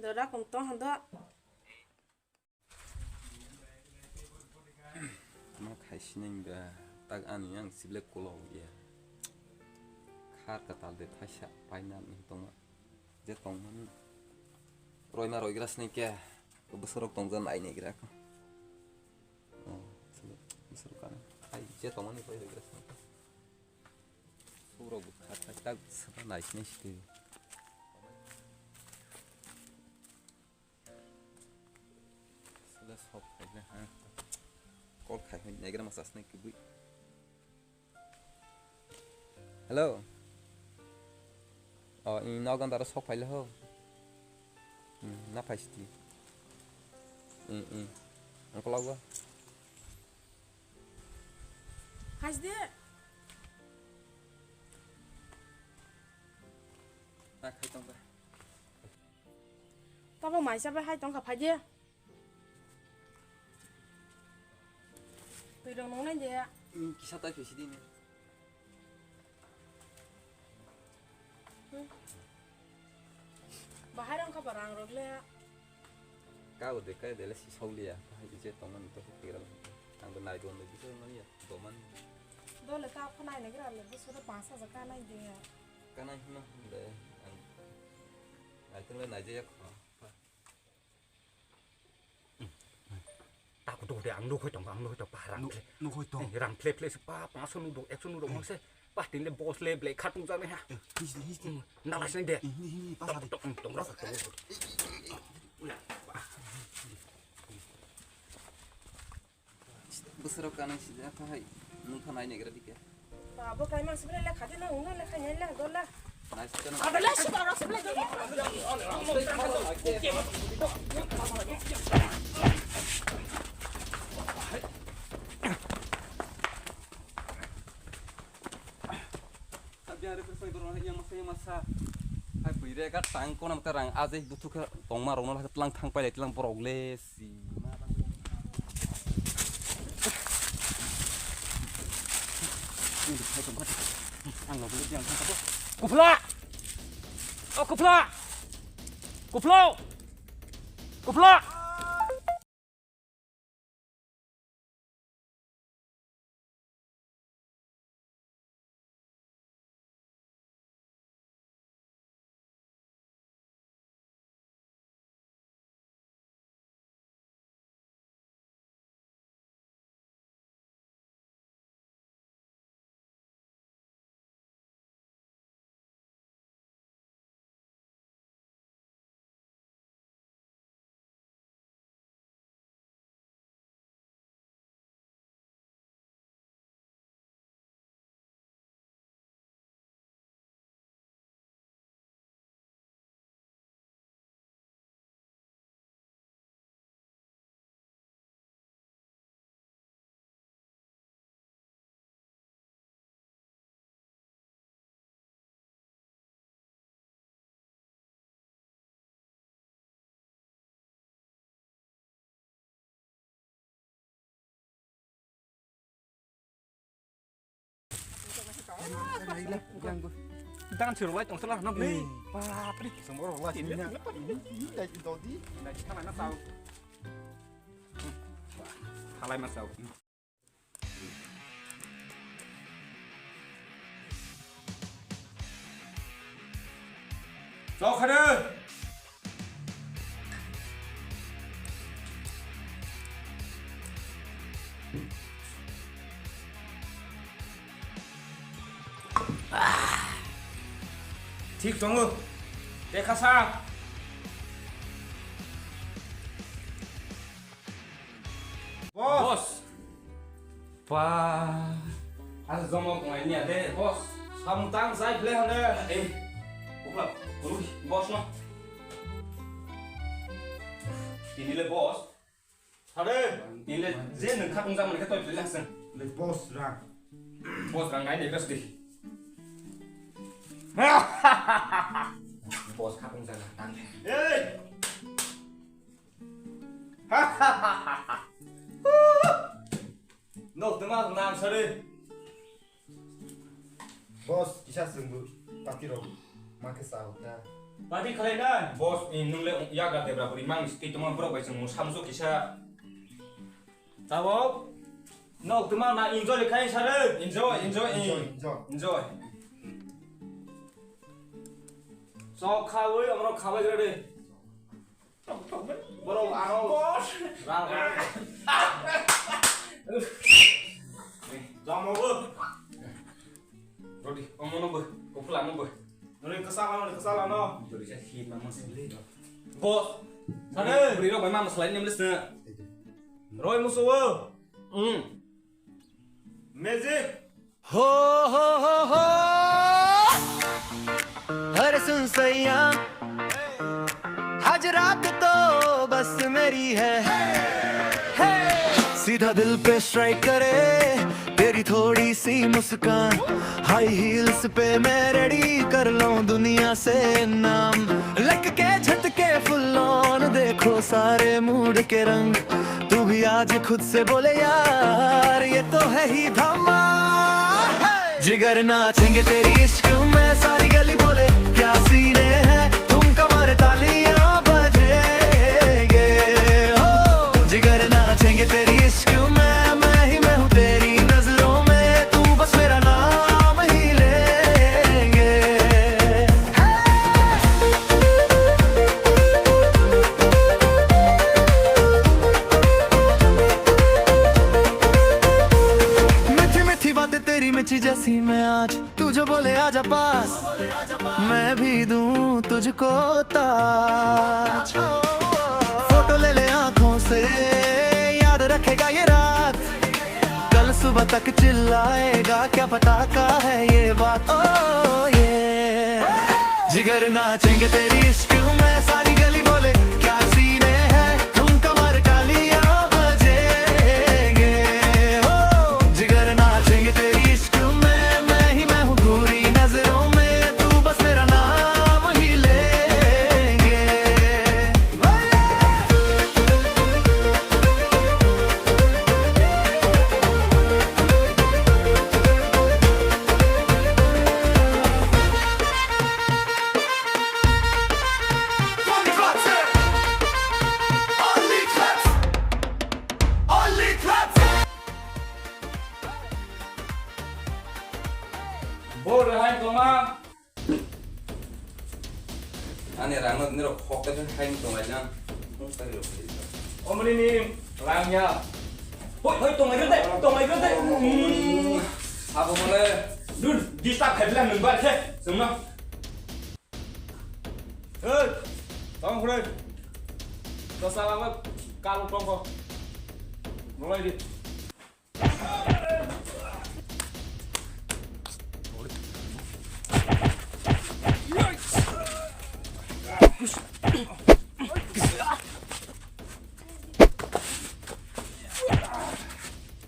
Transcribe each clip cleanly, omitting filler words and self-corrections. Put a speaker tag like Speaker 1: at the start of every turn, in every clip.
Speaker 1: Dora cùng to hơn đó.
Speaker 2: Mà khai sinh cái tag anh yang siblek kulo ya. Khar katal de thasha painan nih tong. Je tong man. Roy na roy gras nih kya. Besarok tong zan ai nih kira. Oh, besarok kan. Ai je tong man nih roy gras nih. Suro bu khat tag sana nice nih sih. Let's hope kayaknya call kayaknya negara masas nih kebui. Hello. Oh, ini nagan taruh sok file ho. Na pasti. Angkau lagu.
Speaker 1: Has deh.
Speaker 2: Nak hai tong ba.
Speaker 1: Tao bảo mày sao phải hai tông gặp phải dê. Từ đường nóng lên dê ạ.
Speaker 2: Kisah tak visi di ni.
Speaker 1: Bahaya dong kau barang rok le.
Speaker 2: Kau deh kau deh lesi sauli ya. Kau je tongan tu kira. Ang benai dua lagi tu mana ya. Doman.
Speaker 1: Đó là tao con này này cái là bữa số đó bán sao ra này dê.
Speaker 2: Kana hina deh. Ang. Ai tu le nai je ya kau.
Speaker 3: Ta cũng để ăn nuôi trong ăn nuôi trong bà răng
Speaker 2: Nuôi tong.
Speaker 3: răng play spa ba số nuôi ek số nuôi mang se ba tin le boss le play khát tung ra này ha nào lại xem đẹp tổng đó
Speaker 2: Besarok kan sih ya kau hai. Nungkan ai negara dikya.
Speaker 1: Tao bảo cái mà sebelah le khát nó uống le khát nhảy le đó là.
Speaker 2: Nice kan.
Speaker 1: Ada le sih tao sebelah đó.
Speaker 2: Biar bersama orang yang masa hai bire kat tang ko nam terang aje butuh ke tong ma rong lah telang thang pai telang porog le si ma ini hai tong kat ang lo boleh yang thang ko
Speaker 3: cục oh cục lo Jangan suruh light salah nak ni. Patri semua orang light ini dah jadi. Dah kita mana tahu. Halai masau. Sok ada. ठीक चंग देखा सा bos wah as zomo ko ini ada bos samtang saya beli hande bukan bos no ini le bos ada ini le zen nak katung zaman kita tu langsung
Speaker 4: Le boss rang.
Speaker 3: bos kan ngai ni gas di bos katung zaman tang no teman nam sare
Speaker 4: Boss, kisah sungguh pati rogu. Makai sauta.
Speaker 3: Tadi kalian bos nungle ya gak debra beri mang sti teman bro baik semua samsu kisah. Tahu? No teman na enjoy kain sare. Enjoy. So kawai amro kawai gede. Bro ano bos. Rang. Jamu bu. Rodi, omono bu. Kopulan bu. Nuri kesalahan no. Jadi saya hit mama sendiri. Bos. Sana beri rok memang selain yang lesnya. Roy musuh. Magic.
Speaker 4: हो हर सुन सैया आज रात तो बस मेरी है सीधा दिल पे स्ट्राइक करे तेरी थोड़ी सी मुस्कान हाई हील्स पे मैं रेडी कर लूं दुनिया से नाम लग के झटके फुल ऑन देखो सारे मूड के रंग तू भी आज खुद से बोले यार ये तो है ही धमाल जिगर नाचेंगे तेरी इश्क में सारी गली बोले क्या सीने हैं तुम कमर तालियां बजेंगे हो जिगर नाचेंगे तेरी इश्क में मैं हूँ तेरी नजरों में तू बस मेरा नाम ही लेंगे मीठी मीठी बातें तेरी मिठी जैसी मैं आज तू जो बोले आजा पास मैं भी दूं तुझको ताज फोटो ले ले आंखों से याद रखेगा ये रात कल सुबह तक चिल्लाएगा क्या पता का है ये बात ओ ये जिगर नाचेंगे तेरी इश्क में सारी गली बोले क्या सीने हैं तुम कमर तालियां बजेंगे हो जिगर नाचेंगे तेरी इश्क में मैं हूँ पूरी नजरों में तू बस मेरा नाम ही लेंगे
Speaker 3: Bor hai toma.
Speaker 2: Ani rangot niro hokat kan kain tong aja. Mustahil loh.
Speaker 3: Omri ni rangnya. Hoi tong ai gede.
Speaker 2: Apa boleh?
Speaker 3: Dun distak headline number ke semua. Hei. Tong kure. Kesalahan kalau tongko. Mulai di.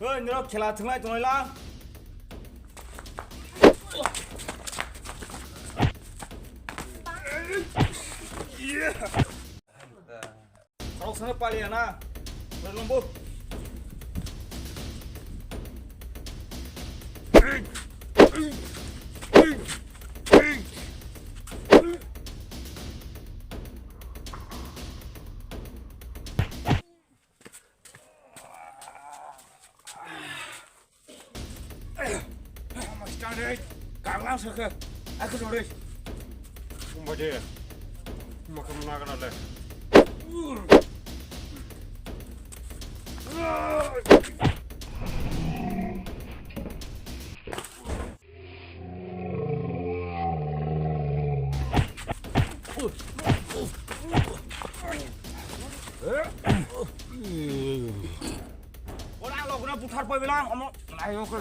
Speaker 3: Hei, ni lo khela thunglai tongai lang. Kau sana pali na. Berlombo. Càng lao sợ kìa. Ai cứ rồi đi.
Speaker 5: Không bao giờ mà không nói cái nào đây.
Speaker 3: Orang lo kena putar poi bilang, omong. Ayo ke.